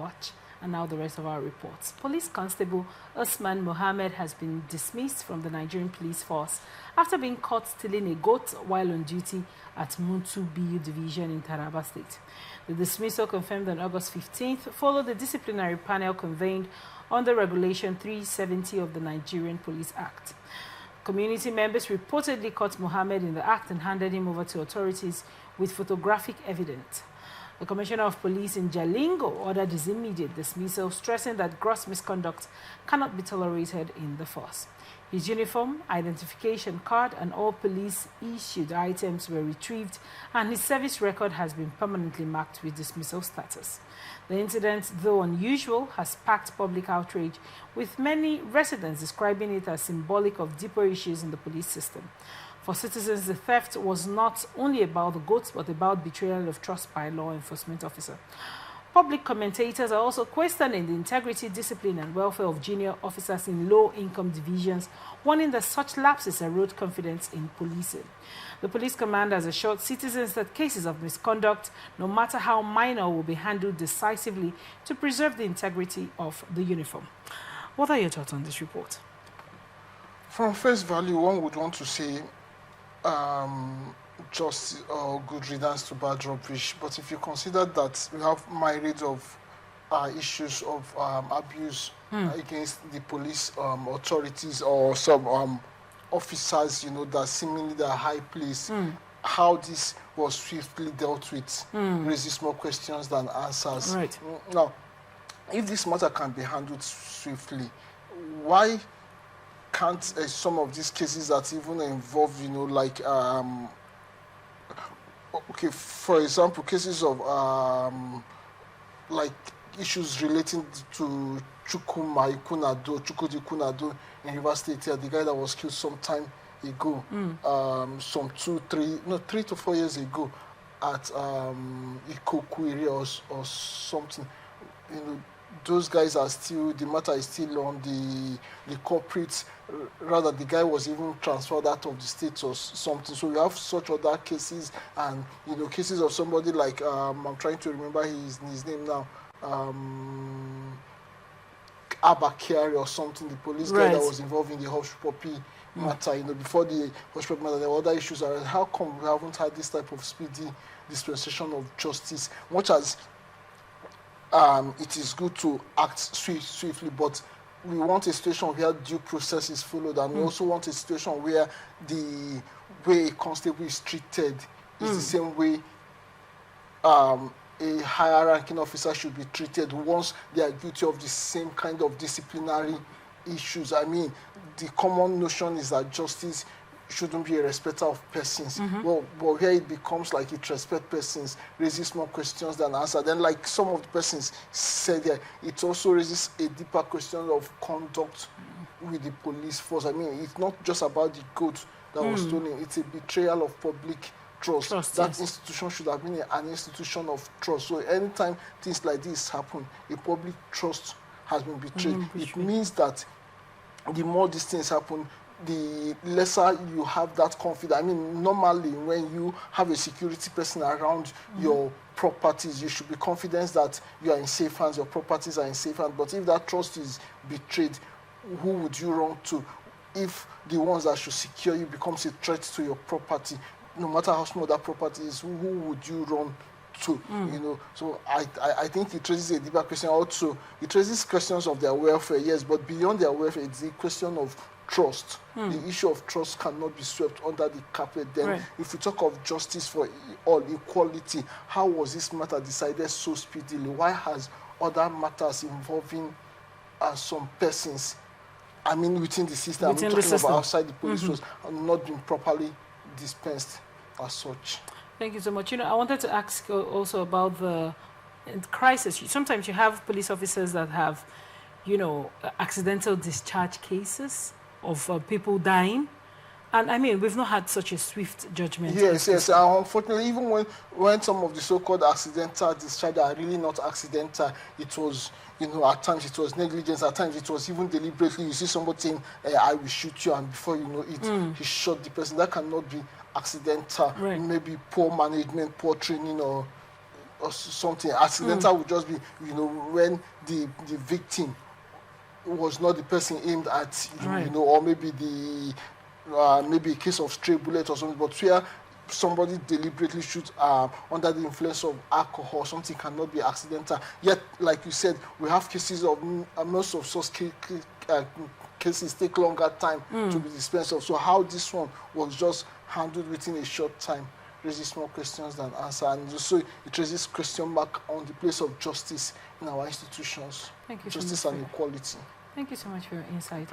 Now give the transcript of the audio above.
watch. And now the rest of our reports. Police Constable Usman Mohammed has been dismissed from the Nigerian police force after being caught stealing a goat while on duty at Mutum Biyu Division in Taraba State. The dismissal, confirmed on August 15th, followed the disciplinary panel convened under Regulation 370 of the Nigerian Police Act. Community members reportedly caught Mohammed in the act and handed him over to authorities with photographic evidence. The Commissioner of Police in Jalingo ordered his immediate dismissal, stressing that gross misconduct cannot be tolerated in the force. His uniform, identification card, and all police-issued items were retrieved, and his service record has been permanently marked with dismissal status. The incident, though unusual, has sparked public outrage, with many residents describing it as symbolic of deeper issues in the police system. For citizens, the theft was not only about the goats, but about betrayal of trust by a law enforcement officer. Public commentators are also questioning the integrity, discipline, and welfare of junior officers in low-income divisions, warning that such lapses erode confidence in policing. The police command has assured citizens that cases of misconduct, no matter how minor, will be handled decisively to preserve the integrity of the uniform. What are your thoughts on this report? From face value, one would want to say just good riddance to bad rubbish. But if you consider that we have myriad of issues of abuse against the police authorities or some officers, you know, that seemingly the high place, how this was swiftly dealt with raises more questions than answers. Right. Now, if this matter can be handled swiftly, why can't some of these cases that even involve, you know, like, okay, for example, cases of, like, issues relating to Chukwudi Kunado in River State here, the guy that was killed some time ago, some 3 to 4 years ago at Ikoku area or something. You know, those guys are still, the matter is still on the culprits. Rather, the guy was even transferred out of the state or something. So we have such other cases, and, you know, cases of somebody like, I'm trying to remember his name now, Abakari or something, the police guy that was involved in the Hush Puppy matter. You know, before the Hush Puppy matter, there were other issues. How come we haven't had this type of speedy dispensation of justice? Much as it is good to act swiftly, but we want a situation where due process is followed, and we also want a situation where the way a constable is treated is the same way a higher ranking officer should be treated once they are guilty of the same kind of disciplinary issues. I mean, the common notion is that justice shouldn't be a respecter of persons. Well, here it becomes like it respects persons, raises more questions than answers. Then, like some of the persons said there, it also raises a deeper question of conduct with the police force. I mean, it's not just about the goat that was stolen, it's a betrayal of public trust. That institution should have been an institution of trust. So anytime things like this happen, a public trust has been betrayed. It means that the more these things happen, the lesser you have that confidence. I mean, normally when you have a security person around your properties, you should be confident that you are in safe hands, your properties are in safe hands. But if that trust is betrayed, who would you run to? If the ones that should secure you becomes a threat to your property, no matter how small that property is, who would you run to? You know, so I think it raises a deeper question. Also, it raises questions of their welfare, yes, but beyond their welfare, it's the question of trust. The issue of trust cannot be swept under the carpet. Then, if we talk of justice for all, equality, how was this matter decided so speedily? Why has other matters involving some persons, I mean, within the system, I'm talking about outside the police force, not been properly dispensed as such? Thank you so much. You know, I wanted to ask also about the crisis. Sometimes you have police officers that have, you know, accidental discharge cases of people dying. And I mean, we've not had such a swift judgment. Yes. Unfortunately, even when some of the so-called accidental discharge are really not accidental, it was, you know, at times it was negligence, at times it was even deliberately. You see somebody saying, I will shoot you, and before you know it, he shot the person. That cannot be accidental. Maybe poor management, poor training, or or something. Accidental would just be, you know, when the victim was not the person aimed at, you know, or maybe maybe a case of stray bullet or something, but where somebody deliberately shoots under the influence of alcohol, something cannot be accidental. Yet, like you said, we have cases of most of such cases take longer time to be dispensed of. So how this one was just handled within a short time raises more questions than answers, and so it raises question mark on the place of justice in our institutions. Thank you justice so and equality. Thank you so much for your insight.